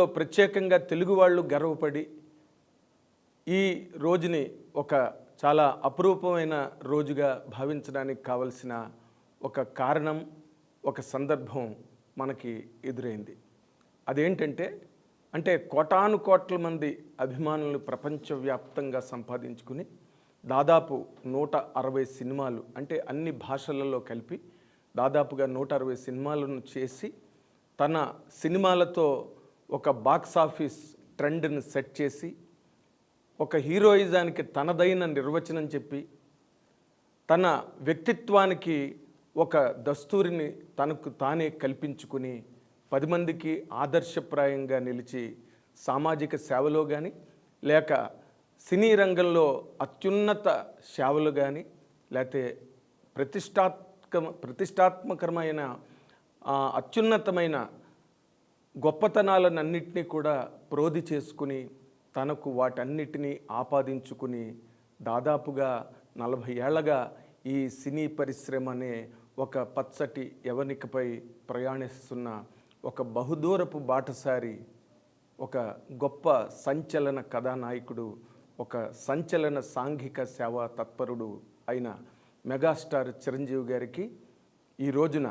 అందులో ప్రత్యేకంగా తెలుగు వాళ్ళు గర్వపడి ఈ రోజుని ఒక చాలా అపురూపమైన రోజుగా భావించడానికి కావలసిన ఒక కారణం, ఒక సందర్భం మనకి ఎదురైంది. అదేంటంటే కోటాను కోట్ల మంది అభిమానులను ప్రపంచవ్యాప్తంగా సంపాదించుకుని దాదాపు 160 సినిమాలు, అంటే అన్ని భాషలలో కలిపి దాదాపుగా 160 సినిమాలను చేసి తన సినిమాలతో ఒక బాక్స్ ఆఫీస్ ట్రెండ్ని సెట్ చేసి ఒక హీరోయిజానికి తనదైన నిర్వచనం చెప్పి తన వ్యక్తిత్వానికి ఒక దస్తూరిని తనకు తానే కల్పించుకుని 10 మందికి ఆదర్శప్రాయంగా నిలిచి సామాజిక సేవలో కానీ లేక సినీ రంగంలో అత్యున్నత సేవలు కానీ లేకపోతే ప్రతిష్టాత్మకమైన అత్యున్నతమైన గొప్పతనాలన్నింటినీ కూడా ప్రోధి చేసుకుని తనకు వాటన్నిటినీ ఆపాదించుకుని దాదాపుగా 40 ఏళ్లగా ఈ సినీ పరిశ్రమ అనే ఒక పచ్చటి యవనికపై ప్రయాణిస్తున్న ఒక బహుదూరపు బాటసారి, ఒక గొప్ప సంచలన కథానాయకుడు, ఒక సంచలన సాంఘిక సేవా తత్పరుడు అయిన మెగాస్టార్ చిరంజీవి గారికి ఈ రోజున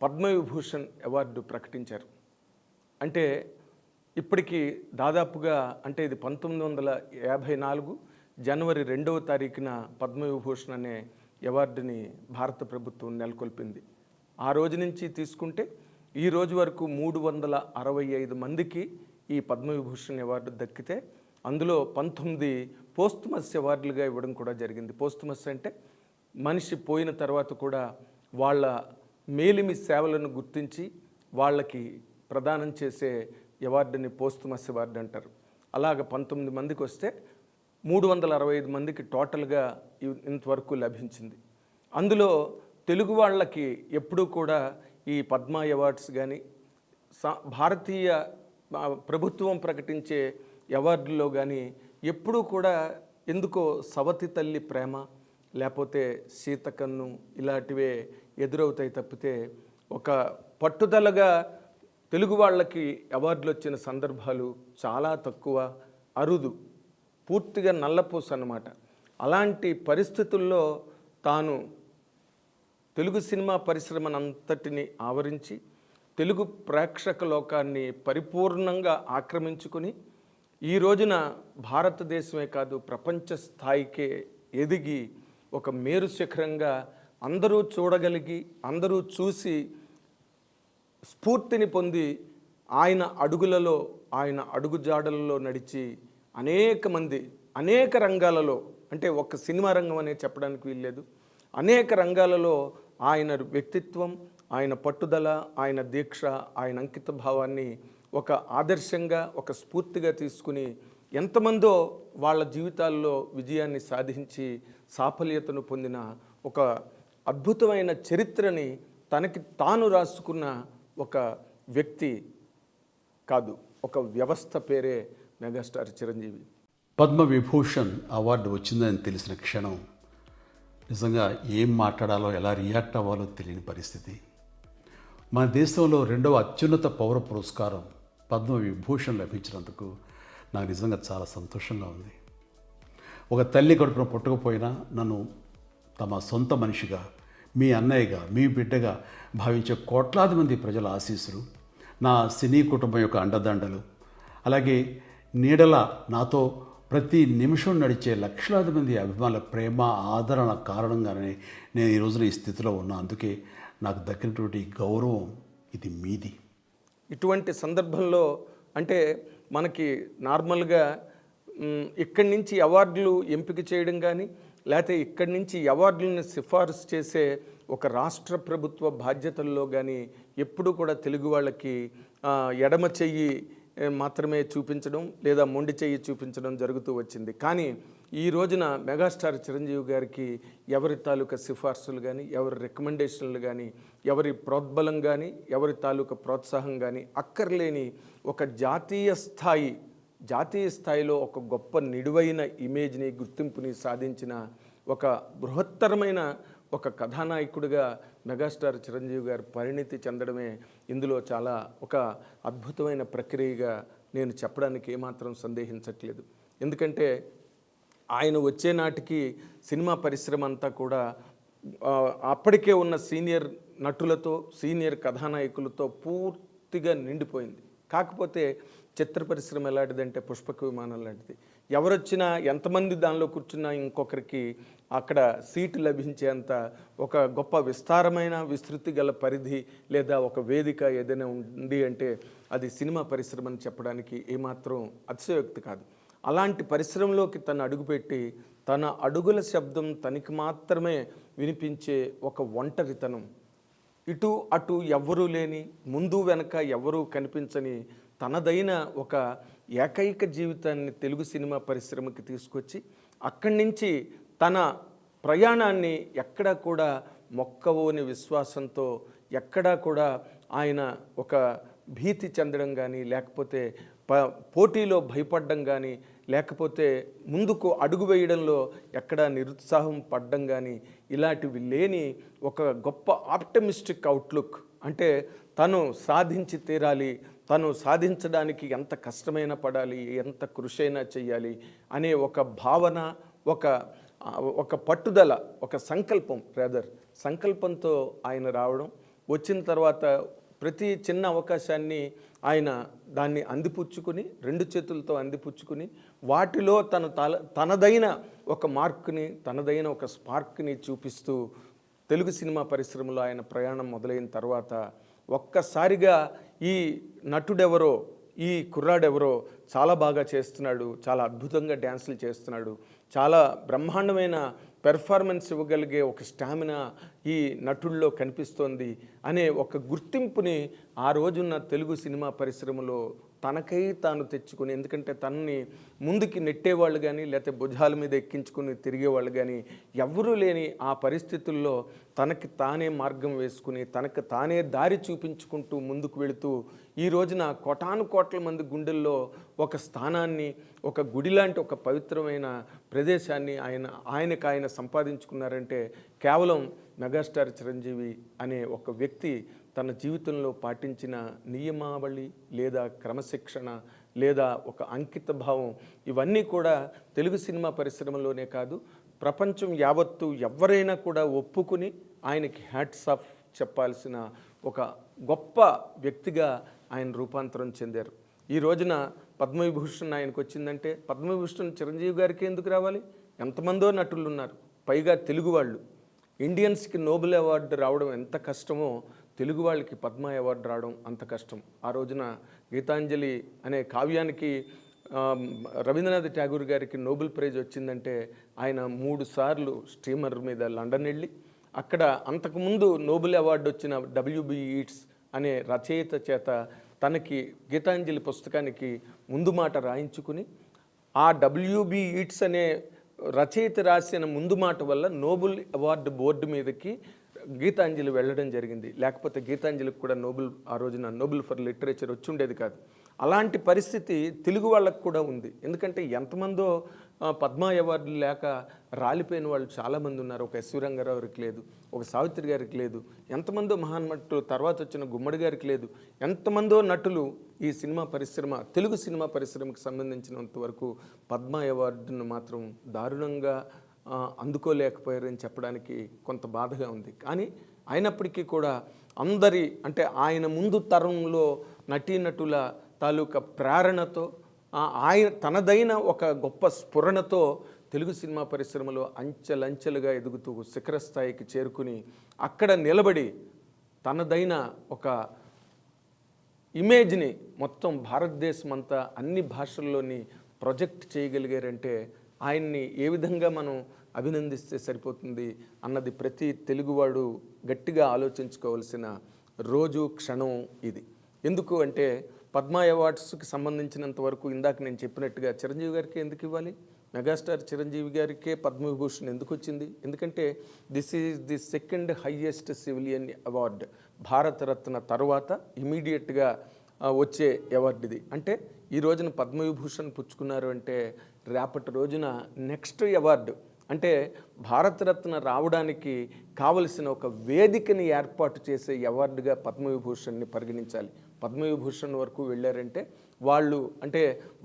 పద్మవిభూషణ్ అవార్డు ప్రకటించారు. అంటే ఇప్పటికీ దాదాపుగా ఇది 1954 జనవరి 2వ తారీఖున పద్మవిభూషణ్ అనే అవార్డుని భారత ప్రభుత్వం నెలకొల్పింది. ఆ రోజు నుంచి తీసుకుంటే ఈ రోజు వరకు 365 మందికి ఈ పద్మవిభూషణ్ అవార్డు దక్కితే అందులో 19 పోస్టుమస్ అవార్డులుగా ఇవ్వడం కూడా జరిగింది. పోస్టుమస్ అంటే మనిషి పోయిన తర్వాత కూడా వాళ్ళ మేలిమి సేవలను గుర్తించి వాళ్ళకి ప్రదానం చేసే అవార్డుని పోస్టుమస్ అవార్డు అంటారు. అలాగ 19 మందికి వస్తే 365 మందికి టోటల్గా ఇంతవరకు లభించింది. అందులో తెలుగు వాళ్ళకి ఎప్పుడూ కూడా ఈ పద్మ అవార్డ్స్ కానీ భారతీయ ప్రభుత్వం ప్రకటించే అవార్డుల్లో కానీ ఎప్పుడూ కూడా ఎందుకో సవతి తల్లి ప్రేమ లేకపోతే సీతకన్ను ఇలాంటివే ఎదురవుతాయి తప్పితే ఒక పట్టుదలగా తెలుగు వాళ్ళకి అవార్డులు వచ్చిన సందర్భాలు చాలా తక్కువ, అరుదు, పూర్తిగా నల్లపూస అన్నమాట. అలాంటి పరిస్థితుల్లో తాను తెలుగు సినిమా పరిశ్రమనంతటిని ఆవరించి తెలుగు ప్రేక్షక లోకాన్ని పరిపూర్ణంగా ఆక్రమించుకుని ఈ రోజున భారతదేశమే కాదు ప్రపంచ స్థాయికే ఎదిగి ఒక మేరు శిఖరంగా అందరూ చూడగలిగి అందరూ చూసి స్ఫూర్తిని పొంది ఆయన అడుగులలో ఆయన అడుగుజాడలలో నడిచి అనేక మంది అనేక రంగాలలో, అంటే ఒక్క సినిమా రంగం అనే చెప్పడానికి వీల్లేదు, అనేక రంగాలలో ఆయన వ్యక్తిత్వం, ఆయన పట్టుదల, ఆయన దీక్ష, ఆయన అంకిత భావాన్ని ఒక ఆదర్శంగా ఒక స్ఫూర్తిగా తీసుకుని ఎంతమందో వాళ్ళ జీవితాల్లో విజయాన్ని సాధించి సాఫల్యతను పొందిన ఒక అద్భుతమైన చరిత్రని తనకి తాను రాసుకున్న ఒక వ్యక్తి కాదు, ఒక వ్యవస్థ పేరే మెగాస్టార్ చిరంజీవి. పద్మవిభూషణ్ అవార్డు వచ్చిందని తెలిసిన క్షణం నిజంగా ఏం మాట్లాడాలో ఎలా రియాక్ట్ అవ్వాలో తెలియని పరిస్థితి. మన దేశంలో 2వ అత్యున్నత పౌర పురస్కారం పద్మవిభూషణ్ లభించినందుకు నాకు నిజంగా చాలా సంతోషంగా ఉంది. ఒక తల్లి కడుపున పుట్టకపోయినా నన్ను తమ సొంత మనిషిగా, మీ అన్నయ్యగా, మీ బిడ్డగా భావించే కోట్లాది మంది ప్రజల ఆశీస్సులు, నా సినీ కుటుంబం యొక్క అండదండలు, అలాగే నీడల నాతో ప్రతి నిమిషం నడిచే లక్షలాది మంది అభిమానుల ప్రేమ ఆదరణ కారణంగానే నేను ఈ రోజున ఈ స్థితిలో ఉన్నా. అందుకే నాకు దక్కినటువంటి గౌరవం ఇది మీది. ఇటువంటి సందర్భంలో మనకి నార్మల్గా ఇక్కడి నుంచి అవార్డులు ఎంపిక చేయడం కానీ లేకపోతే ఇక్కడి నుంచి అవార్డులను సిఫారసు చేసే ఒక రాష్ట్ర ప్రభుత్వ బాధ్యతల్లో కానీ ఎప్పుడు కూడా తెలుగు వాళ్ళకి ఎడమ చెయ్యి మాత్రమే చూపించడం లేదా మొండి చెయ్యి చూపించడం జరుగుతూ వచ్చింది. కానీ ఈ రోజున మెగాస్టార్ చిరంజీవి గారికి ఎవరి తాలూకా సిఫార్సులు కానీ, ఎవరి రికమెండేషన్లు కానీ, ఎవరి ప్రోద్బలం కానీ, ఎవరి తాలూకా ప్రోత్సాహం కానీ అక్కర్లేని ఒక జాతీయ స్థాయిలో ఒక గొప్ప నిడువైన ఇమేజ్ని, గుర్తింపుని సాధించిన ఒక బృహత్తరమైన ఒక కథానాయకుడిగా మెగాస్టార్ చిరంజీవి గారు పరిణితి చెందడమే ఇందులో చాలా ఒక అద్భుతమైన ప్రక్రియగా నేను చెప్పడానికి ఏమాత్రం సందేహించట్లేదు. ఎందుకంటే ఆయన వచ్చే నాటికి సినిమా పరిశ్రమ అంతా కూడా అప్పటికే ఉన్న సీనియర్ నటులతో, సీనియర్ కథానాయకులతో పూర్తిగా నిండిపోయింది. కాకపోతే చిత్ర పరిశ్రమ ఎలాంటిదంటే పుష్పక విమానం లాంటిది. ఎవరొచ్చినా ఎంతమంది దానిలో కూర్చున్నా ఇంకొకరికి అక్కడ సీటు లభించేంత ఒక గొప్ప విస్తారమైన విస్తృతి గల పరిధి లేదా ఒక వేదిక ఏదైనా ఉంది అంటే అది సినిమా పరిశ్రమ అని చెప్పడానికి ఏమాత్రం అతిశయోక్తి కాదు. అలాంటి పరిశ్రమలోకి తను అడుగుపెట్టి తన అడుగుల శబ్దం తనకి మాత్రమే వినిపించే ఒక ఒంటరితనం, ఇటు అటు ఎవ్వరూ లేని, ముందు వెనక ఎవరూ కనిపించని తనదైన ఒక ఏకైక జీవితాన్ని తెలుగు సినిమా పరిశ్రమకి తీసుకొచ్చి అక్కడి నుంచి తన ప్రయాణాన్ని ఎక్కడా కూడా మొక్కవోని విశ్వాసంతో, ఎక్కడా కూడా ఆయన ఒక భీతి చెందడం కానీ, లేకపోతే పోటీలో భయపడడం కానీ, లేకపోతే ముందుకు అడుగు వేయడంలో ఎక్కడా నిరుత్సాహం పడడం కానీ ఇలాంటివి లేని ఒక గొప్ప ఆప్టమిస్టిక్ అవుట్లుక్. అంటే తను సాధించి తీరాలి, తను సాధించడానికి ఎంత కష్టమైనా పడాలి, ఎంత కృషి అయినా చెయ్యాలి అనే ఒక భావన, ఒక పట్టుదల, ఒక సంకల్పం, సంకల్పంతో ఆయన రావడం. వచ్చిన తర్వాత ప్రతి చిన్న అవకాశాన్ని ఆయన దాన్ని అందిపుచ్చుకుని, రెండు చేతులతో అందిపుచ్చుకుని వాటిలో తనదైన ఒక మార్క్ని, తనదైన ఒక స్పార్క్ని చూపిస్తూ తెలుగు సినిమా పరిశ్రమలో ఆయన ప్రయాణం మొదలైన తర్వాత ఒక్కసారిగా ఈ నటుడెవరో, ఈ కుర్రాడెవరో చాలా బాగా చేస్తున్నాడు, చాలా అద్భుతంగా డ్యాన్సులు చేస్తున్నాడు, చాలా బ్రహ్మాండమైన పెర్ఫార్మెన్స్ ఇవ్వగలిగే ఒక స్టామినా ఈ నటుల్లో కనిపిస్తోంది అనే ఒక గుర్తింపుని ఆ రోజున్న తెలుగు సినిమా పరిశ్రమలో తనకై తాను తెచ్చుకుని, ఎందుకంటే తనని ముందుకి నెట్టేవాళ్ళు కానీ, లేకపోతే భుజాల మీద ఎక్కించుకుని తిరిగేవాళ్ళు కానీ ఎవ్వరూ లేని ఆ పరిస్థితుల్లో తనకి తానే మార్గం వేసుకుని, తనకు తానే దారి చూపించుకుంటూ ముందుకు వెళుతూ ఈ రోజున కోటాను కోట్ల మంది గుండెల్లో ఒక స్థానాన్ని, ఒక గుడి లాంటి ఒక పవిత్రమైన ప్రదేశాన్ని ఆయనకు ఆయన సంపాదించుకున్నారంటే కేవలం మెగాస్టార్ చిరంజీవి అనే ఒక వ్యక్తి తన జీవితంలో పాటించిన నియమావళి లేదా క్రమశిక్షణ లేదా ఒక అంకిత భావం, ఇవన్నీ కూడా తెలుగు సినిమా పరిశ్రమలోనే కాదు ప్రపంచం యావత్తు ఎవరైనా కూడా ఒప్పుకుని ఆయనకి హ్యాట్స్ ఆఫ్ చెప్పాల్సిన ఒక గొప్ప వ్యక్తిగా ఆయన రూపాంతరం చెందారు. ఈ రోజున పద్మవిభూషణ్ ఆయనకు వచ్చిందంటే పద్మవిభూషణ్ చిరంజీవి గారికి ఎందుకు రావాలి? ఎంతమందో నటులు ఉన్నారు, పైగా తెలుగు వాళ్ళు. ఇండియన్స్కి నోబెల్ అవార్డు రావడం ఎంత కష్టమో తెలుగు వాళ్ళకి పద్మ అవార్డు రావడం అంత కష్టం. ఆ రోజున గీతాంజలి అనే కావ్యానికి రవీంద్రనాథ్ ఠాగూర్ గారికి నోబెల్ ప్రైజ్ వచ్చిందంటే ఆయన 3 సార్లు స్టీమర్ మీద లండన్ వెళ్ళి అక్కడ అంతకుముందు నోబెల్ అవార్డు వచ్చిన W.B. ఈట్స్ అనే రచయిత చేత తనకి గీతాంజలి పుస్తకానికి ముందు మాట రాయించుకుని ఆ W.B. ఈట్స్ అనే రచయిత రాసిన ముందు మాట వల్ల నోబెల్ అవార్డు బోర్డు మీదకి గీతాంజలి వెళ్ళడం జరిగింది. లేకపోతే గీతాంజలికి కూడా ఆ రోజున నోబెల్ ఫర్ లిటరేచర్ వచ్చి ఉండేది కాదు. అలాంటి పరిస్థితి తెలుగు వాళ్ళకు కూడా ఉంది. ఎందుకంటే ఎంతమందో పద్మ అవార్డులు లేక రాలిపోయిన వాళ్ళు చాలామంది ఉన్నారు. ఒక ఎస్వి రంగారావుకి లేదు, ఒక సావిత్రి గారికి లేదు, ఎంతమందో మహానటులు తర్వాత వచ్చిన గుమ్మడి గారికి లేదు, ఎంతమందో నటులు ఈ సినిమా పరిశ్రమ, తెలుగు సినిమా పరిశ్రమకు సంబంధించినంత వరకు పద్మ అవార్డును మాత్రం దారుణంగా అందుకోలేకపోయారని చెప్పడానికి కొంత బాధగా ఉంది. కానీ అయినప్పటికీ కూడా అందరి అంటే ఆయన ముందు తరంలో నటీనటుల తాలూకా ప్రేరణతో ఆయన తనదైన ఒక గొప్ప స్ఫురణతో తెలుగు సినిమా పరిశ్రమలో అంచెలంచెలుగా ఎదుగుతూ శిఖర స్థాయికి చేరుకుని అక్కడ నిలబడి తనదైన ఒక ఇమేజ్ని మొత్తం భారతదేశం అంతా అన్ని భాషల్లోని ప్రొజెక్ట్ చేయగలిగారంటే ఆయన్ని ఏ విధంగా మనం అభినందిస్తే సరిపోతుంది అన్నది ప్రతి తెలుగువాడు గట్టిగా ఆలోచించుకోవాల్సిన రోజు, క్షణం ఇది. ఎందుకు అంటే పద్మ అవార్డ్స్కి సంబంధించినంత వరకు ఇందాక నేను చెప్పినట్టుగా చిరంజీవి గారికి ఎందుకు ఇవ్వాలి? మెగాస్టార్ చిరంజీవి గారికే పద్మవిభూషణ్ ఎందుకు వచ్చింది? ఎందుకంటే this is the second highest civilian award. Bharat Ratna తర్వాత ఇమీడియట్గా వచ్చే అవార్డు ఇది. అంటే ఈ రోజున పద్మవిభూషణ్ పుచ్చుకున్నారు అంటే రేపటి రోజున నెక్స్ట్ అవార్డు అంటే భారతరత్న రావడానికి కావలసిన ఒక వేదికని ఏర్పాటు చేసే అవార్డుగా పద్మవిభూషణ్ని పరిగణించాలి. పద్మవిభూషణ్ వరకు వెళ్ళారంటే వాళ్ళు అంటే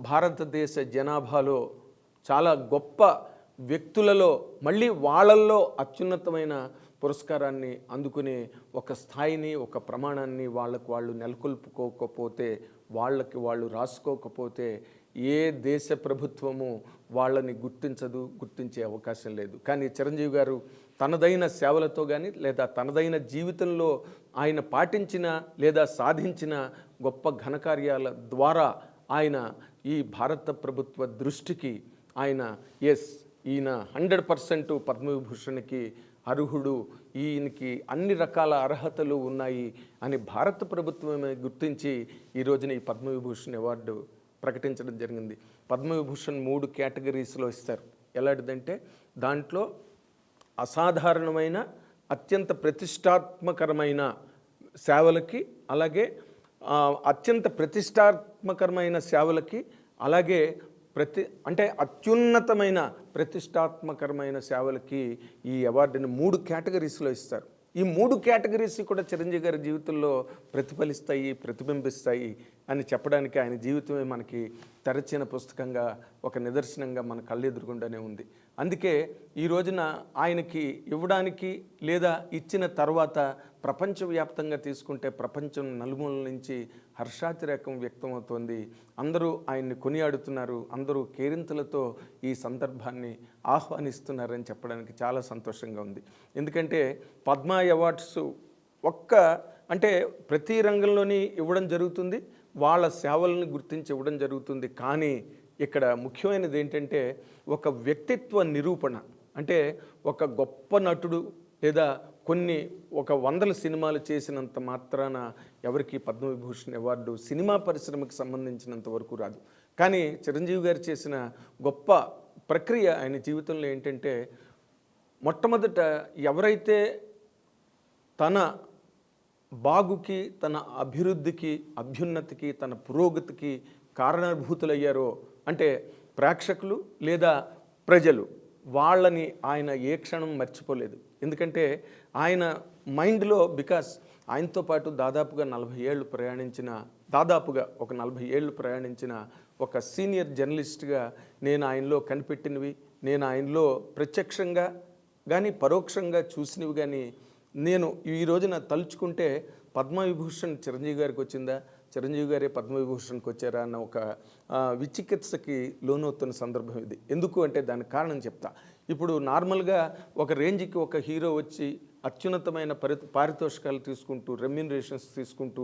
భారతదేశ జనాభాలో చాలా గొప్ప వ్యక్తులలో మళ్ళీ వాళ్ళల్లో అత్యున్నతమైన పురస్కారాన్ని అందుకునే ఒక స్థాయిని, ఒక ప్రమాణాన్ని వాళ్ళకు వాళ్ళు నెలకొల్పుకోకపోతే, వాళ్ళకి వాళ్ళు రాసుకోకపోతే ఏ దేశ ప్రభుత్వము వాళ్ళని గుర్తించే అవకాశం లేదు. కానీ చిరంజీవి గారు తనదైన సేవలతో కానీ లేదా తనదైన జీవితంలో ఆయన పాటించిన లేదా సాధించిన గొప్ప ఘనకార్యాల ద్వారా ఆయన ఈ భారత ప్రభుత్వ దృష్టికి ఆయన ఈయన 100% పద్మవిభూషణ్కి అర్హుడు, ఈయనకి అన్ని రకాల అర్హతలు ఉన్నాయి అని భారత ప్రభుత్వమే గుర్తించి ఈ రోజున ఈ పద్మవిభూషణ్ అవార్డు ప్రకటించడం జరిగింది. పద్మవిభూషణ్ 3 కేటగిరీస్లో ఇస్తారు. ఎలాంటిదంటే దాంట్లో అసాధారణమైన అత్యంత ప్రతిష్టాత్మకరమైన సేవలకి, అలాగే అత్యంత ప్రతిష్టాత్మకరమైన సేవలకి, అలాగే అంటే అత్యున్నతమైన ప్రతిష్టాత్మకరమైన సేవలకి ఈ అవార్డుని 3 కేటగిరీస్లో ఇస్తారు. ఈ 3 కేటగిరీస్ కూడా చిరంజీవి గారి జీవితంలో ప్రతిఫలిస్తాయి, ప్రతిబింబిస్తాయి అని చెప్పడానికి ఆయన జీవితమే మనకి తెరచిన పుస్తకంగా, ఒక నిదర్శనంగా మన కళ్ళెదురుగుండానే ఉంది. అందుకే ఈ రోజున ఆయనకి ఇవ్వడానికి లేదా ఇచ్చిన తర్వాత ప్రపంచవ్యాప్తంగా తీసుకుంటే ప్రపంచం నలుమూలల నుంచి హర్షాతిరేకం వ్యక్తమవుతోంది. అందరూ ఆయన్ని కొనియాడుతున్నారు, అందరూ కేరింతలతో ఈ సందర్భాన్ని ఆహ్వానిస్తున్నారని చెప్పడానికి చాలా సంతోషంగా ఉంది. ఎందుకంటే పద్మ అవార్డ్స్ అంటే ప్రతి రంగంలోని ఇవ్వడం జరుగుతుంది, వాళ్ళ సేవలను గుర్తించి ఇవ్వడం జరుగుతుంది. కానీ ఇక్కడ ముఖ్యమైనది ఏంటంటే ఒక వ్యక్తిత్వ నిరూపణ. అంటే ఒక గొప్ప నటుడు లేదా ఒక 100 సినిమాలు చేసినంత మాత్రాన ఎవరికి పద్మవిభూషణ్ అవార్డు సినిమా పరిశ్రమకు సంబంధించినంత వరకు రాదు. కానీ చిరంజీవి గారు చేసిన గొప్ప ప్రక్రియ ఆయన జీవితంలో ఏంటంటే మొట్టమొదట ఎవరైతే తన బాగుకి, తన అభివృద్ధికి, అభ్యున్నతికి, తన పురోగతికి కారణభూతులయ్యారో అంటే ప్రేక్షకులు లేదా ప్రజలు, వాళ్ళని ఆయన ఏ క్షణం మర్చిపోలేదు. ఎందుకంటే ఆయన మైండ్లో ఆయనతో పాటు దాదాపుగా ఒక 40 ఏళ్ళు ప్రయాణించిన ఒక సీనియర్ జర్నలిస్ట్గా నేను ఆయనలో కనిపెట్టినవి, నేను ఆయనలో ప్రత్యక్షంగా కానీ పరోక్షంగా చూసినవి కానీ నేను ఈ రోజున తలుచుకుంటే పద్మవిభూషణ్ చిరంజీవి గారికి వచ్చిందా, చిరంజీవి గారే పద్మవిభూషణ్కి వచ్చారా అన్న ఒక విచికిత్సకి లోనవుతున్న సందర్భం ఇది. ఎందుకు అంటే దానికి కారణం చెప్తా. ఇప్పుడు నార్మల్గా ఒక రేంజ్కి ఒక హీరో వచ్చి అత్యున్నతమైన పారితోషికాలు తీసుకుంటూ, రెమ్యూనరేషన్స్ తీసుకుంటూ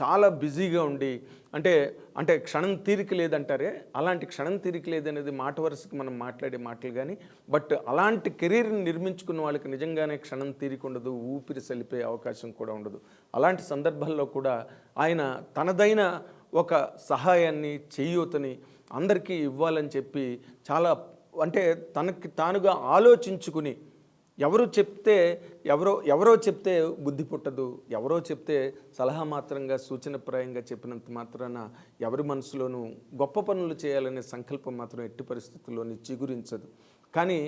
చాలా బిజీగా ఉండి అంటే క్షణం తీరిక లేదంటారే, అలాంటి క్షణం తీరిక లేదనేది మాట వరుసకి మనం మాట్లాడే మాటలు. కానీ బట్ అలాంటి కెరీర్ని నిర్మించుకున్న వాళ్ళకి నిజంగానే క్షణం తీరిక ఉండదు, ఊపిరి సలిపే అవకాశం కూడా ఉండదు. అలాంటి సందర్భాల్లో కూడా ఆయన తనదైన ఒక సహాయాన్ని, చేయూతని అందరికీ ఇవ్వాలని చెప్పి చాలా తనకి తానుగా ఆలోచించుకుని ఎవరో చెప్తే బుద్ధి పుట్టదు, ఎవరో చెప్తే సలహా మాత్రంగా సూచనప్రాయంగా చెప్పినంత మాత్రాన ఎవరి మనసులోనూ గొప్ప పనులు చేయాలనే సంకల్పం మాత్రం ఎట్టి పరిస్థితుల్లోని చిగురించదు. కానీ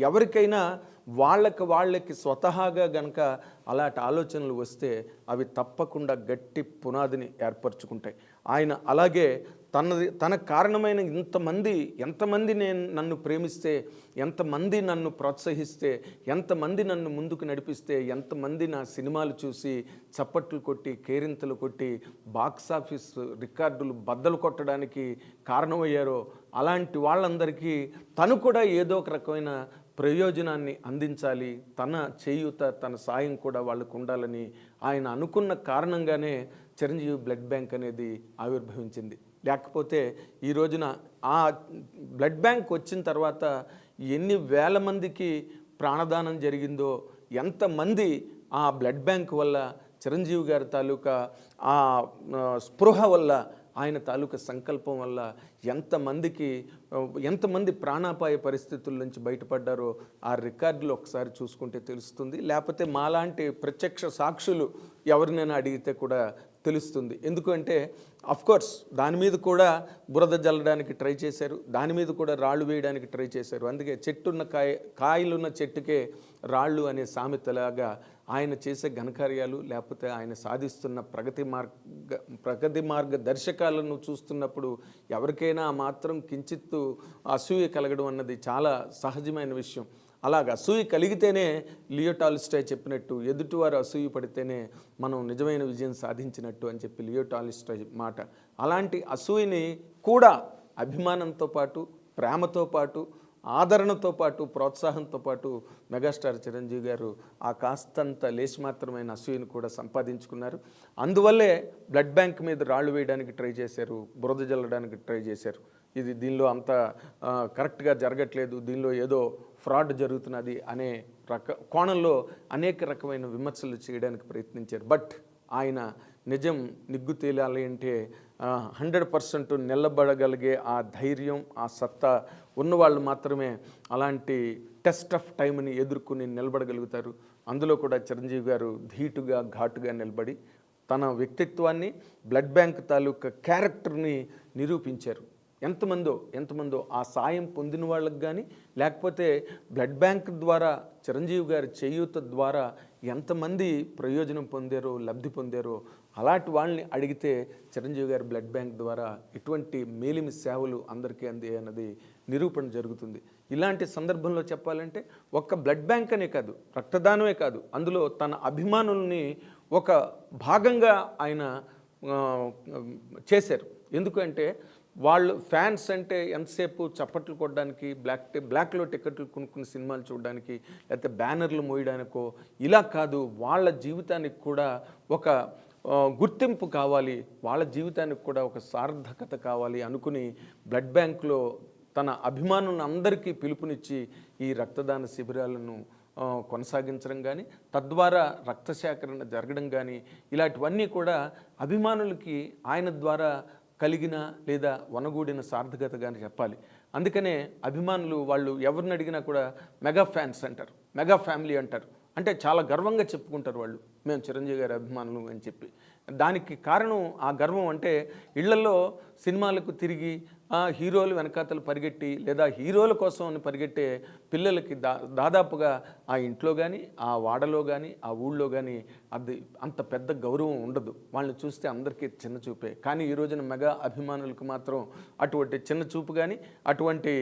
ఎవరికైనా వాళ్ళకి స్వతహాగా గనక అలాంటి ఆలోచనలు వస్తే అవి తప్పకుండా గట్టి పునాదిని ఏర్పరచుకుంటాయి. ఆయన అలాగే తన కారణమైన ఎంతమంది నన్ను ప్రేమిస్తే, ఎంతమంది నన్ను ప్రోత్సహిస్తే, ఎంతమంది నన్ను ముందుకు నడిపిస్తే, ఎంతమంది నా సినిమాలు చూసి చప్పట్లు కొట్టి, కేరింతలు కొట్టి, బాక్సాఫీస్ రికార్డులు బద్దలు కొట్టడానికి కారణమయ్యారో అలాంటి వాళ్ళందరికీ తను కూడా ఏదో ఒక రకమైన ప్రయోజనాన్ని అందించాలి, తన చేయూత, తన సాయం కూడా వాళ్ళకు ఉండాలని ఆయన అనుకున్న కారణంగానే చిరంజీవి బ్లడ్ బ్యాంక్ అనేది ఆవిర్భవించింది. లేకపోతే ఈ రోజున ఆ బ్లడ్ బ్యాంక్ వచ్చిన తర్వాత ఎన్ని వేల మందికి ప్రాణదానం జరిగిందో, ఎంతమంది ఆ బ్లడ్ బ్యాంక్ వల్ల, చిరంజీవి గారి తాలూకా ఆ స్పృహ వల్ల, ఆయన తాలూకా సంకల్పం వల్ల ఎంతమంది ప్రాణాపాయ పరిస్థితుల నుంచి బయటపడ్డారో ఆ రికార్డులు ఒకసారి చూసుకుంటే తెలుస్తుంది. లేకపోతే మాలాంటి ప్రత్యక్ష సాక్షులు ఎవరినైనా అడిగితే కూడా తెలుస్తుంది. ఎందుకంటే కోర్స్ దాని మీద కూడా బురద జల్లడానికి ట్రై చేశారు, దాని మీద కూడా రాళ్ళు వేయడానికి ట్రై చేశారు. అందుకే చెట్టున్న కాయలున్న చెట్టుకే రాళ్ళు అనే సామెతలాగా ఆయన చేసే ఘనకార్యాలు లేకపోతే ఆయన సాధిస్తున్న ప్రగతి మార్గ దర్శకాలను చూస్తున్నప్పుడు ఎవరికైనా ఆ మాత్రం కించిత్తు అసూయ కలగడం అన్నది చాలా సహజమైన విషయం. అలాగా అసూయ కలిగితేనే లియో టాల్స్టాయ్ చెప్పినట్టు ఎదుటివారు అసూయ పడితేనే మనం నిజమైన విజయం సాధించినట్టు అని చెప్పి లియో టాల్స్టాయ్ మాట. అలాంటి అసూయని కూడా అభిమానంతో పాటు, ప్రేమతో పాటు, ఆదరణతో పాటు, ప్రోత్సాహంతో పాటు మెగాస్టార్ చిరంజీవి గారు ఆ కాస్తంత లేచి మాత్రమైన అసూయను కూడా సంపాదించుకున్నారు. అందువల్లే బ్లడ్ బ్యాంక్ మీద రాళ్ళు వేయడానికి ట్రై చేశారు, బురద జల్లడానికి ట్రై చేశారు. దీనిలో అంత కరెక్ట్గా జరగట్లేదు, దీనిలో ఏదో ఫ్రాడ్ జరుగుతున్నది అనే కోణంలో అనేక రకమైన విమర్శలు చేయడానికి ప్రయత్నించారు. బట్ ఆయన నిజం నిగ్గు తేలాలి అంటే 100% నిలబడగలిగే ఆ ధైర్యం, ఆ సత్తా ఉన్నవాళ్ళు మాత్రమే అలాంటి టెస్ట్ ఆఫ్ టైంని ఎదుర్కొని నిలబడగలుగుతారు. అందులో కూడా చిరంజీవి గారు ధీటుగా, ఘాటుగా నిలబడి తన వ్యక్తిత్వాన్ని, బ్లడ్ బ్యాంక్ తాలూకా క్యారెక్టర్ని నిరూపించారు. ఎంతమందో ఆ సాయం పొందిన వాళ్ళకి కానీ, లేకపోతే బ్లడ్ బ్యాంక్ ద్వారా చిరంజీవి గారి చేయూత ద్వారా ఎంతమంది ప్రయోజనం పొందారో, లబ్ధి పొందారో అలాంటి వాళ్ళని అడిగితే చిరంజీవి గారి బ్లడ్ బ్యాంక్ ద్వారా ఎటువంటి మేలిమి సేవలు అందరికీ అందే అన్నది నిరూపణ జరుగుతుంది. ఇలాంటి సందర్భంలో చెప్పాలంటే ఒక్క బ్లడ్ బ్యాంక్ అనే కాదు, రక్తదానమే కాదు, అందులో తన అభిమానుల్ని ఒక భాగంగా ఆయన చేశారు. ఎందుకంటే వాళ్ళు ఫ్యాన్స్ అంటే ఎంతసేపు చప్పట్లు కొట్టడానికి, బ్లాక్లో టికెట్లు కొనుక్కుని సినిమాలు చూడడానికి, లేకపోతే బ్యానర్లు మోయడానికో ఇలా కాదు, వాళ్ళ జీవితానికి కూడా ఒక గుర్తింపు కావాలి, వాళ్ళ జీవితానికి కూడా ఒక సార్థకత కావాలి అనుకుని బ్లడ్ బ్యాంక్లో తన అభిమానులను అందరికీ పిలుపునిచ్చి ఈ రక్తదాన శిబిరాలను కొనసాగించడం కానీ, తద్వారా రక్త సేకరణ జరగడం కానీ ఇలాంటివన్నీ కూడా అభిమానులకి ఆయన ద్వారా కలిగిన లేదా వనగూడిన సార్థకతగానే చెప్పాలి. అందుకనే అభిమానులు వాళ్ళు ఎవరిని అడిగినా కూడా మెగా ఫ్యాన్స్ అంటారు, మెగా ఫ్యామిలీ అంటారు. అంటే చాలా గర్వంగా చెప్పుకుంటారు వాళ్ళు, మేము చిరంజీవి గారి అభిమానులు అని చెప్పి. దానికి కారణం ఆ గర్వం అంటే ఇళ్లలో సినిమాలకు తిరిగి హీరోలు వెనకాతలు పరిగెట్టి లేదా హీరోల కోసం అని పరిగెట్టే పిల్లలకి దాదాపుగా ఆ ఇంట్లో కానీ, ఆ వాడలో కానీ, ఆ ఊళ్ళో కానీ అది అంత పెద్ద గౌరవం ఉండదు. వాళ్ళని చూస్తే అందరికీ చిన్న చూపే. కానీ ఈ రోజున మెగా అభిమానులకు మాత్రం అటువంటి చిన్న చూపు కానీ, అటువంటి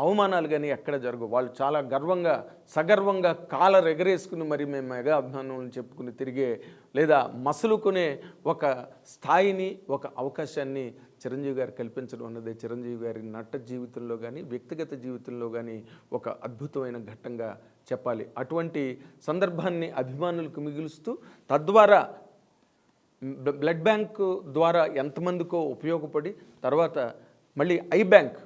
అవమానాలు కానీ ఎక్కడ జరగవు. వాళ్ళు చాలా గర్వంగా, సగర్వంగా కాలర్ ఎగరేసుకుని మరి మేము మెగా అభిమానులను చెప్పుకుని తిరిగే లేదా మసులుకునే ఒక స్థాయిని, ఒక అవకాశాన్ని చిరంజీవి గారు కల్పించడం అన్నది చిరంజీవి గారి నట జీవితంలో కానీ, వ్యక్తిగత జీవితంలో కానీ ఒక అద్భుతమైన ఘట్టంగా చెప్పాలి. అటువంటి సందర్భాన్ని అభిమానులకు మిగులుస్తూ తద్వారా బ్లడ్ బ్యాంక్ ద్వారా ఎంతమందికో ఉపయోగపడి తర్వాత మళ్ళీ ఐ బ్యాంక్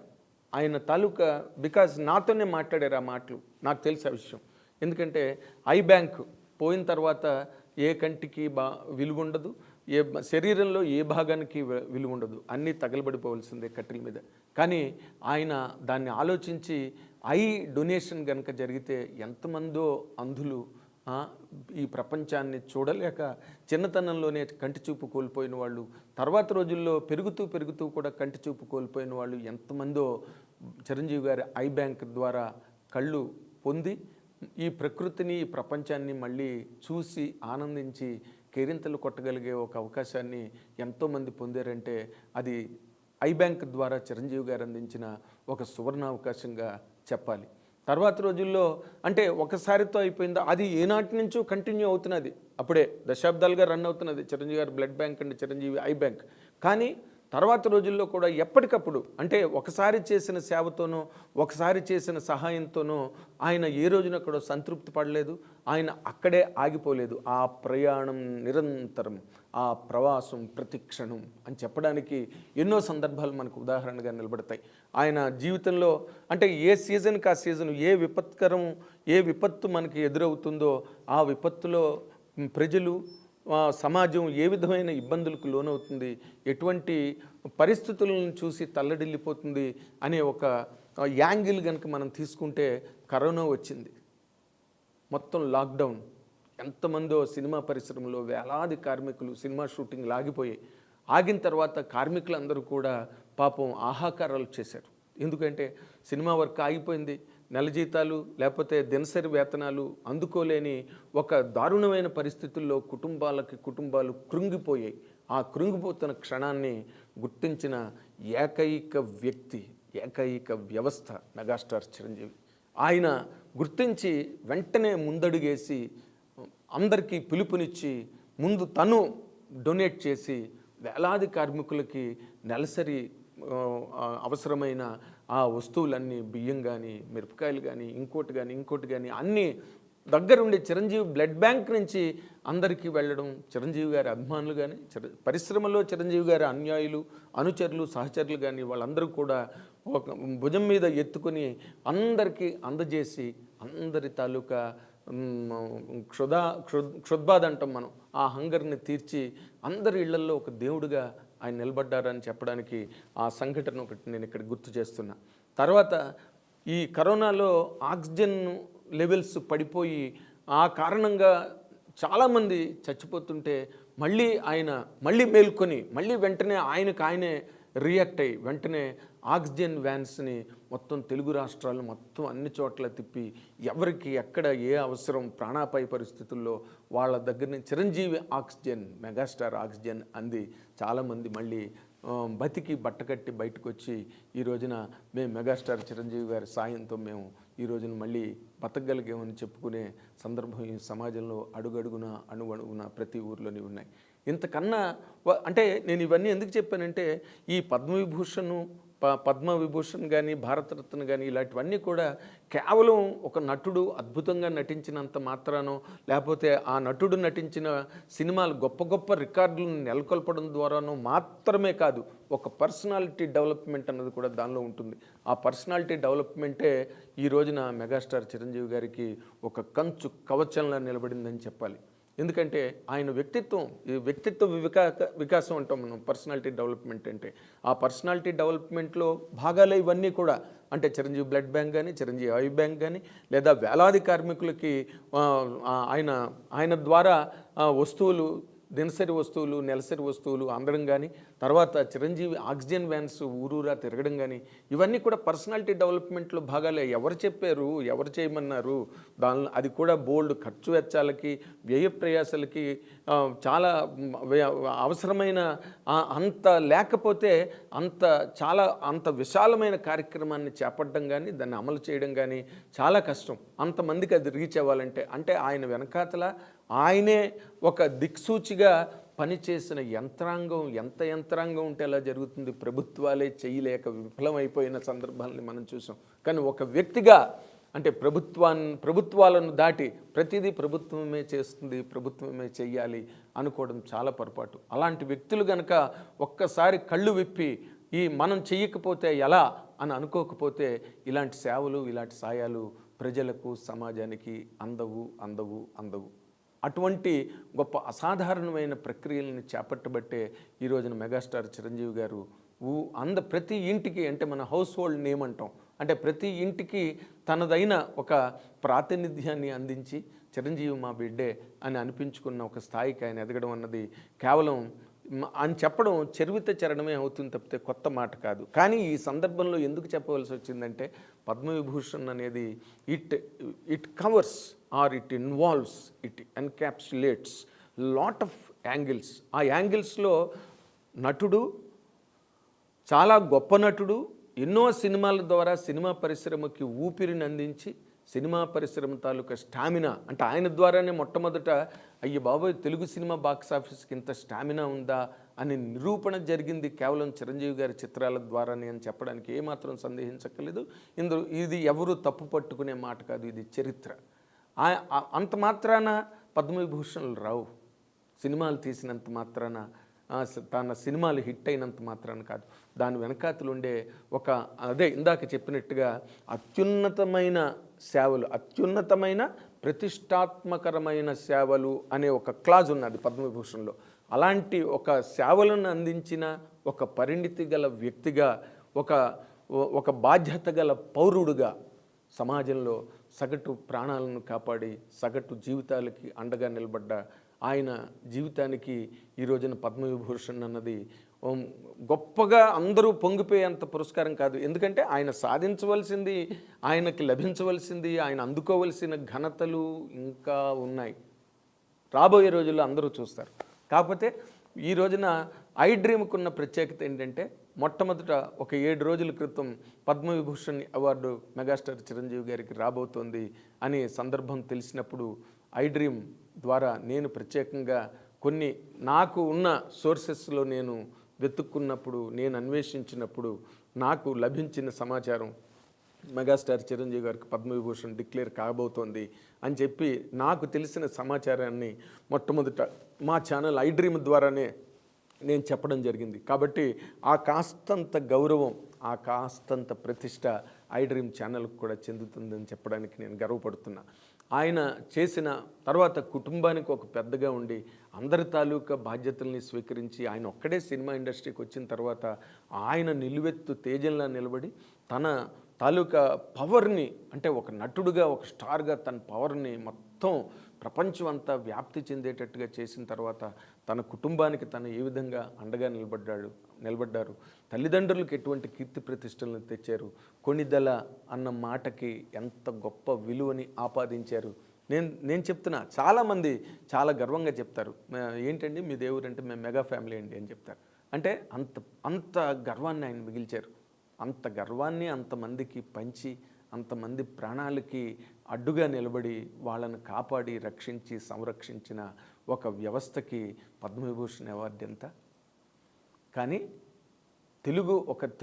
ఆయన తాలూకా బికాజ్ నాతోనే మాట్లాడారు ఆ మాటలు, నాకు తెలిసే విషయం. ఎందుకంటే ఐ బ్యాంక్ పోయిన తర్వాత ఏ కంటికి విలువ ఉండదు, ఏ శరీరంలో ఏ భాగానికి విలువ ఉండదు, అన్నీ తగలబడిపోవలసిందే కట్టెల మీద. కానీ ఆయన దాన్ని ఆలోచించి ఐ డొనేషన్ కనుక జరిగితే ఎంతమందో అంధులు ఈ ప్రపంచాన్ని చూడలేక చిన్నతనంలోనే కంటి చూపు కోల్పోయిన వాళ్ళు, తర్వాత రోజుల్లో పెరుగుతూ కూడా కంటి చూపు కోల్పోయిన వాళ్ళు ఎంతమందో చిరంజీవి గారి ఐ బ్యాంక్ ద్వారా కళ్ళు పొంది ఈ ప్రకృతిని, ఈ ప్రపంచాన్ని మళ్ళీ చూసి ఆనందించి కేరింతలు కొట్టగలిగే ఒక అవకాశాన్ని ఎంతోమంది పొందారంటే అది ఐ బ్యాంక్ ద్వారా చిరంజీవి గారు అందించిన ఒక సువర్ణ అవకాశంగా చెప్పాలి. తర్వాత రోజుల్లో అంటే ఒకసారితో అయిపోయిందా, అది ఏనాటి నుంచో కంటిన్యూ అవుతున్నది, అప్పుడే దశాబ్దాలుగా రన్ అవుతున్నది చిరంజీవి గారు blood bank and Chiranjeevi I bank. కానీ తర్వాత రోజుల్లో కూడా ఎప్పటికప్పుడు అంటే ఒకసారి చేసిన సేవతోనో, ఒకసారి చేసిన సహాయంతోనో ఆయన ఏ రోజున కూడా సంతృప్తి పడలేదు, ఆయన అక్కడే ఆగిపోలేదు. ఆ ప్రయాణం నిరంతరం, ఆ ప్రవాసం ప్రతిక్షణం అని చెప్పడానికి ఎన్నో సందర్భాలు మనకు ఉదాహరణగా నిలబడతాయి. ఆయన జీవితంలో అంటే ఏ సీజన్కి ఆ సీజన్, ఏ విపత్తు మనకి ఎదురవుతుందో ఆ విపత్తులో ప్రజలు, సమాజం ఏ విధమైన ఇబ్బందులకు లోనవుతుంది, ఎటువంటి పరిస్థితులను చూసి తల్లడిల్లిపోతుంది అనే ఒక యాంగిల్ కనుక మనం తీసుకుంటే కరోనా వచ్చింది, మొత్తం లాక్డౌన్, ఎంతమందో సినిమా పరిశ్రమలో వేలాది కార్మికులు సినిమా షూటింగ్లు ఆగిపోయాయి. ఆగిన తర్వాత కార్మికులందరూ కూడా పాపం ఆహాకారాలు చేశారు. ఎందుకంటే సినిమా వర్క్ ఆగిపోయింది, నెల జీతాలు లేకపోతే దినసరి వేతనాలు అందుకోలేని ఒక దారుణమైన పరిస్థితుల్లో కుటుంబాలు కృంగిపోయాయి. ఆ కృంగిపోతున్న క్షణాన్ని గుర్తించిన ఏకైక వ్యక్తి, ఏకైక వ్యవస్థ మెగాస్టార్ చిరంజీవి. ఆయన గుర్తించి వెంటనే ముందడుగేసి అందరికీ పిలుపునిచ్చి ముందు తను డొనేట్ చేసి వేలాది కార్మికులకి నెలసరి అవసరమైన ఆ వస్తువులన్నీ, బియ్యం కానీ, మిరపకాయలు కానీ, ఇంకోటి కానీ అన్నీ దగ్గరుండి చిరంజీవి బ్లడ్ బ్యాంక్ నుంచి అందరికీ వెళ్ళడం, చిరంజీవి గారి అభిమానులు కానీ, పరిశ్రమలో చిరంజీవి గారి అనుయాయులు, అనుచరులు, సహచరులు కానీ వాళ్ళందరూ కూడా ఒక భుజం మీద ఎత్తుకొని అందరికీ అందజేసి అందరి తాలూకా క్షుద్బాధ అంటాం మనం, ఆ హంగర్ని తీర్చి అందరి ఇళ్లల్లో ఒక దేవుడిగా ఆయన నిలబడ్డారని చెప్పడానికి ఆ సంఘటన ఒకటి నేను ఇక్కడ గుర్తు చేస్తున్నా. తర్వాత ఈ కరోనాలో ఆక్సిజన్ లెవెల్స్ పడిపోయి ఆ కారణంగా చాలామంది చచ్చిపోతుంటే మళ్ళీ మేల్కొని వెంటనే ఆయనే రియాక్ట్ అయ్యి వెంటనే ఆక్సిజన్ వ్యాన్స్ని మొత్తం తెలుగు రాష్ట్రాలు మొత్తం అన్ని చోట్ల తిప్పి ఎవరికి ఎక్కడ ఏ అవసరం ప్రాణాపాయ పరిస్థితుల్లో వాళ్ళ దగ్గర నుంచి చిరంజీవి ఆక్సిజన్, మెగాస్టార్ ఆక్సిజన్ అంది చాలామంది మళ్ళీ బతికి బట్టకట్టి బయటకు వచ్చి ఈ రోజున మేము మెగాస్టార్ చిరంజీవి గారి సాయంతో మేము ఈ రోజున మళ్ళీ బతకగలిగామని చెప్పుకునే సందర్భం ఈ సమాజంలో అడుగడుగున అణువణువున ప్రతి ఊర్లోని ఉన్నాయి. ఇంతకన్నా అంటే నేను ఇవన్నీ ఎందుకు చెప్పానంటే ఈ పద్మవిభూషణ్ కానీ, భారతరత్న కానీ ఇలాంటివన్నీ కూడా కేవలం ఒక నటుడు అద్భుతంగా నటించినంత మాత్రానో లేకపోతే ఆ నటుడు నటించిన సినిమాలు గొప్ప రికార్డులను నెలకొల్పడం ద్వారానో మాత్రమే కాదు, ఒక పర్సనాలిటీ డెవలప్మెంట్ అన్నది కూడా దానిలో ఉంటుంది. ఆ పర్సనాలిటీ డెవలప్మెంటే ఈ రోజున మెగాస్టార్ చిరంజీవి గారికి ఒక కంచు కవచంలా నిలబడిందని చెప్పాలి. ఎందుకంటే ఆయన వ్యక్తిత్వ వికాసం అంటాం మనం పర్సనాలిటీ డెవలప్మెంట్ అంటే. ఆ పర్సనాలిటీ డెవలప్మెంట్లో భాగాలే ఇవన్నీ కూడా. అంటే చిరంజీవి బ్లడ్ బ్యాంక్ కానీ, చిరంజీవి ఐ బ్యాంక్ కానీ, లేదా వేలాది కార్మికులకి ఆయన ద్వారా వస్తువులు, దినసరి వస్తువులు, నెలసరి వస్తువులు అందడం కానీ, తర్వాత చిరంజీవి ఆక్సిజన్ వ్యాన్స్ ఊరూరా తిరగడం కానీ, ఇవన్నీ కూడా పర్సనాలిటీ డెవలప్మెంట్లో భాగాలే. ఎవరు చెప్పారు, ఎవరు చేయమన్నారు, అది కూడా బోల్డ్ ఖర్చు వెచ్చాలకి, వ్యయ ప్రయాసాలకి చాలా అవసరమైన అంత లేకపోతే అంత విశాలమైన కార్యక్రమాన్ని చేపట్టడం కానీ, దాన్ని అమలు చేయడం కానీ చాలా కష్టం. అంతమందికి అది రీచ్ అవ్వాలంటే. అంటే ఆయన వెనకాతల ఆయనే ఒక దిక్సూచిగా పనిచేసిన ఎంత యంత్రాంగం ఉంటే ఎలా జరుగుతుంది. ప్రభుత్వాలే చేయలేక విఫలమైపోయిన సందర్భాలని మనం చూసాం. కానీ ఒక వ్యక్తిగా అంటే ప్రభుత్వాలను దాటి ప్రతిదీ ప్రభుత్వమే చేస్తుంది, ప్రభుత్వమే చెయ్యాలి అనుకోవడం చాలా పొరపాటు. అలాంటి వ్యక్తులు గనక ఒక్కసారి కళ్ళు విప్పి మనం చెయ్యకపోతే ఎలా అని అనుకోకపోతే ఇలాంటి సేవలు, ఇలాంటి సాయాలు ప్రజలకు, సమాజానికి అందవు. అటువంటి గొప్ప అసాధారణమైన ప్రక్రియలను చేపట్టబట్టే ఈ రోజున మెగాస్టార్ చిరంజీవి గారు ప్రతి ఇంటికి, అంటే మన హౌస్ హోల్డ్ నేమ్ అంటాం, అంటే ప్రతి ఇంటికి తనదైన ఒక ప్రాతినిధ్యాన్ని అందించి చిరంజీవి మా బిడ్డే అని అనిపించుకున్న ఒక స్థాయికి ఆయన ఎదగడం అన్నది కేవలం అని చెప్పడం చరణమే అవుతుంది తప్పితే కొత్త మాట కాదు. కానీ ఈ సందర్భంలో ఎందుకు చెప్పవలసి వచ్చిందంటే పద్మవిభూషణ్ అనేది it covers or it involves, it encapsulates lot of angles. ఆ యాంగిల్స్లో నటుడు, చాలా గొప్ప నటుడు, ఎన్నో సినిమాల ద్వారా సినిమా పరిశ్రమకి ఊపిరిని అందించి సినిమా పరిశ్రమ తాలూకా స్టామినా, అంటే ఆయన ద్వారానే మొట్టమొదట అయ్యి బాబోయ్ తెలుగు సినిమా బాక్స్ ఆఫీస్కి ఇంత స్టామినా ఉందా అని నిరూపణ జరిగింది కేవలం చిరంజీవి గారి చిత్రాల ద్వారానే అని చెప్పడానికి ఏమాత్రం సందేహించక్కర్లేదు. ఇది ఎవరు తప్పు పట్టుకునే మాట కాదు, ఇది చరిత్ర. అంత మాత్రాన పద్మవిభూషణులు రావు. సినిమాలు తీసినంత మాత్రాన, తన సినిమాలు హిట్ అయినంత మాత్రాన కాదు, దాని వెనకాతలు ఉండే ఇందాక చెప్పినట్టుగా అత్యున్నతమైన సేవలు, అత్యున్నతమైన ప్రతిష్టాత్మకరమైన సేవలు అనే ఒక క్లాజ్ ఉన్నది పద్మవిభూషణ్లో. అలాంటి ఒక సేవలను అందించిన ఒక పరిణితి గల వ్యక్తిగా, ఒక బాధ్యత గల పౌరుడుగా సమాజంలో సగటు ప్రాణాలను కాపాడి సగటు జీవితాలకి అండగా నిలబడ్డ ఆయన జీవితానికి ఈ రోజున పద్మవిభూషణ్ అన్నది గొప్పగా అందరూ పొంగిపోయేంత పురస్కారం కాదు. ఎందుకంటే ఆయన సాధించవలసింది, ఆయనకి లభించవలసింది, ఆయన అందుకోవలసిన ఘనతలు ఇంకా ఉన్నాయి. రాబోయే రోజుల్లో అందరూ చూస్తారు. కాకపోతే ఈ రోజున ఐ డ్రీమ్కున్న ప్రత్యేకత ఏంటంటే మొట్టమొదట ఒక 7 రోజుల క్రితం పద్మవిభూషణ్ అవార్డు మెగాస్టార్ చిరంజీవి గారికి రాబోతోంది అనే సందర్భం తెలిసినప్పుడు ఐ డ్రీమ్ ద్వారా నేను ప్రత్యేకంగా కొన్ని నాకు ఉన్న సోర్సెస్లో నేను వెతుక్కున్నప్పుడు, నేను అన్వేషించినప్పుడు నాకు లభించిన సమాచారం మెగాస్టార్ చిరంజీవి గారికి పద్మవిభూషణ్ డిక్లేర్ కాబోతోంది అని చెప్పి నాకు తెలిసిన సమాచారాన్ని మొట్టమొదట మా ఛానల్ ఐ డ్రీమ్ ద్వారానే నేను చెప్పడం జరిగింది. కాబట్టి ఆ కాస్తంత గౌరవం, ఆ కాస్తంత ప్రతిష్ట ఐ డ్రీమ్ ఛానల్కి కూడా చెందుతుందని చెప్పడానికి నేను గర్వపడుతున్నా. ఆయన చేసిన తర్వాత కుటుంబానికి ఒక పెద్దగా ఉండి అందరి తాలూకా బాధ్యతల్ని స్వీకరించి ఆయన ఒక్కడే సినిమా ఇండస్ట్రీకి వచ్చిన తర్వాత ఆయన నిలువెత్తు తేజంలా నిలబడి తన తాలూకా పవర్ని, అంటే ఒక నటుడుగా ఒక స్టార్గా తన పవర్ని మొత్తం ప్రపంచం అంతా వ్యాప్తి చెందేటట్టుగా చేసిన తర్వాత తన కుటుంబానికి తను ఏ విధంగా అండగా నిలబడ్డారు, తల్లిదండ్రులకు ఎటువంటి కీర్తి ప్రతిష్టలను తెచ్చారు, కొణిదెల అన్న మాటకి ఎంత గొప్ప విలువని ఆపాదించారు. నేను చెప్తున్నా, చాలామంది చాలా గర్వంగా చెప్తారు, ఏంటండి మీ దేవుడు అంటే మేము మెగా ఫ్యామిలీ అండి అని చెప్తారు. అంటే అంత గర్వాన్ని ఆయన మిగిల్చారు. అంత గర్వాన్ని అంతమందికి పంచి అంతమంది ప్రాణాలకి అడ్డుగా నిలబడి వాళ్ళను కాపాడి రక్షించి సంరక్షించిన ఒక వ్యవస్థకి పద్మవిభూషణ్ అవార్డు ఎంత. కానీ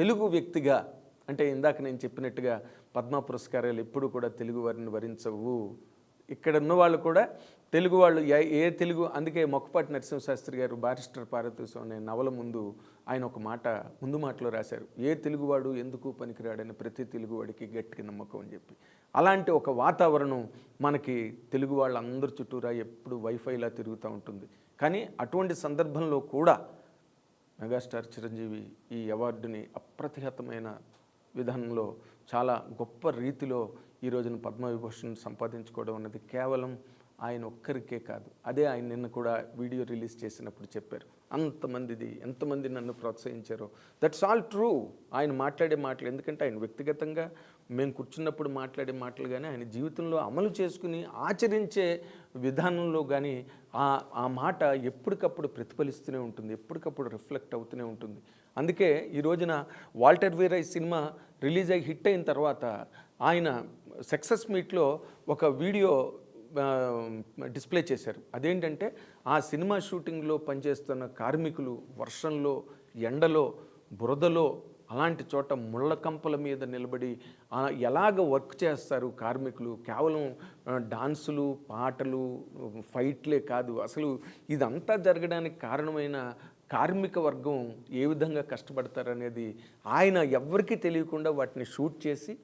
తెలుగు వ్యక్తిగా, అంటే ఇందాక నేను చెప్పినట్టుగా పద్మ పురస్కారాలు ఎప్పుడు కూడా తెలుగు వారిని వరించవు. ఇక్కడ ఉన్న వాళ్ళు కూడా తెలుగు వాళ్ళు ఏ తెలుగు, అందుకే మొక్కపాటి నరసింహశాస్త్రి గారు బారిస్టర్ పార్వతీశం అనే నవల ముందు ఆయన ఒక ముందు మాటలో రాశారు, ఏ తెలుగువాడు ఎందుకు పనికిరాడని ప్రతి తెలుగువాడికి గట్టిగా నమ్మకం అని చెప్పి. అలాంటి ఒక వాతావరణం మనకి తెలుగు వాళ్ళందరి చుట్టూరా ఎప్పుడు వైఫైలా తిరుగుతూ ఉంటుంది. కానీ అటువంటి సందర్భంలో కూడా మెగాస్టార్ చిరంజీవి ఈ అవార్డుని అప్రతిహతమైన విధానంలో చాలా గొప్ప రీతిలో ఈ రోజున పద్మవిభూషణ్ సంపాదించుకోవడం అన్నది కేవలం ఆయన ఒక్కరికే కాదు. అదే ఆయన నిన్న కూడా వీడియో రిలీజ్ చేసినప్పుడు చెప్పారు, ఎంతమంది నన్ను ప్రోత్సహించారో. That's all true. ఆయన మాట్లాడే మాటలు, ఎందుకంటే ఆయన వ్యక్తిగతంగా మేము కూర్చున్నప్పుడు మాట్లాడే మాటలు కానీ ఆయన జీవితంలో అమలు చేసుకుని ఆచరించే విధానంలో కానీ ఆ మాట ఎప్పటికప్పుడు ప్రతిఫలిస్తూనే ఉంటుంది, ఎప్పటికప్పుడు రిఫ్లెక్ట్ అవుతూనే ఉంటుంది. అందుకే ఈ రోజున వాల్టర్ వీరై సినిమా రిలీజ్ అయ్యి హిట్ అయిన తర్వాత ఆయన సక్సెస్ మీట్లో ఒక వీడియో డిస్ప్లే చేశారు. అదేంటంటే ఆ సినిమా షూటింగ్లో పనిచేస్తున్న కార్మికులు వర్షంలో, ఎండలో, బురదలో, అలాంటి చోట ముళ్ళ కంపల మీద నిలబడి ఎలాగ వర్క్ చేస్తారు కార్మికులు. కేవలం డాన్సులు, పాటలు, ఫైట్లే కాదు, అసలు ఇదంతా జరగడానికి కారణమైన కార్మిక వర్గం ఏ విధంగా కష్టపడతారనేది ఆయన ఎవ్వరికీ తెలియకుండా వాటిని షూట్ చేసి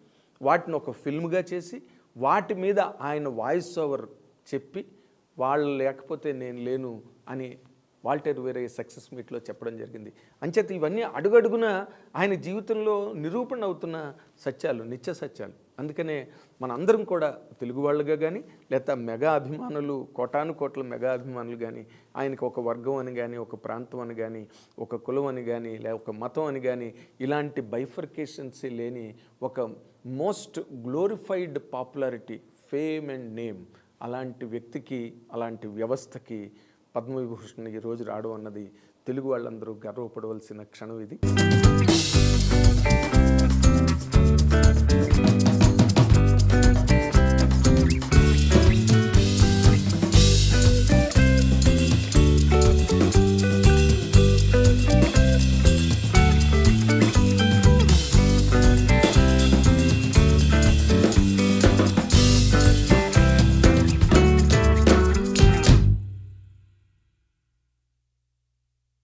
వాటిని ఒక ఫిల్మ్గా చేసి వాటి మీద ఆయన వాయిస్ ఓవర్ చెప్పి వాళ్ళు లేకపోతే నేను లేను అని వాల్టర్ వీరయ్య సక్సెస్ మీట్లో చెప్పడం జరిగింది. అంచేత ఇవన్నీ అడుగడుగున ఆయన జీవితంలో నిరూపణ అవుతున్న సత్యాలు, నిత్య సత్యాలు. అందుకనే మనందరం కూడా తెలుగు వాళ్ళుగా కానీ లేదా మెగా అభిమానులు, కోటాను కోట్ల మెగా అభిమానులు కానీ ఆయనకు ఒక వర్గం అని కానీ, ఒక ప్రాంతం అని కానీ, ఒక కులం అని కానీ, లేదా ఒక మతం అని కానీ ఇలాంటి బైఫర్కేషన్స్ లేని ఒక most glorified popularity, fame and name అలాంటి వ్యక్తికి, అలాంటి వ్యవస్థకి పద్మవిభూషణ్ ఈ రోజు రావడం అన్నది తెలుగు వాళ్ళందరూ గర్వపడవలసిన క్షణం ఇది.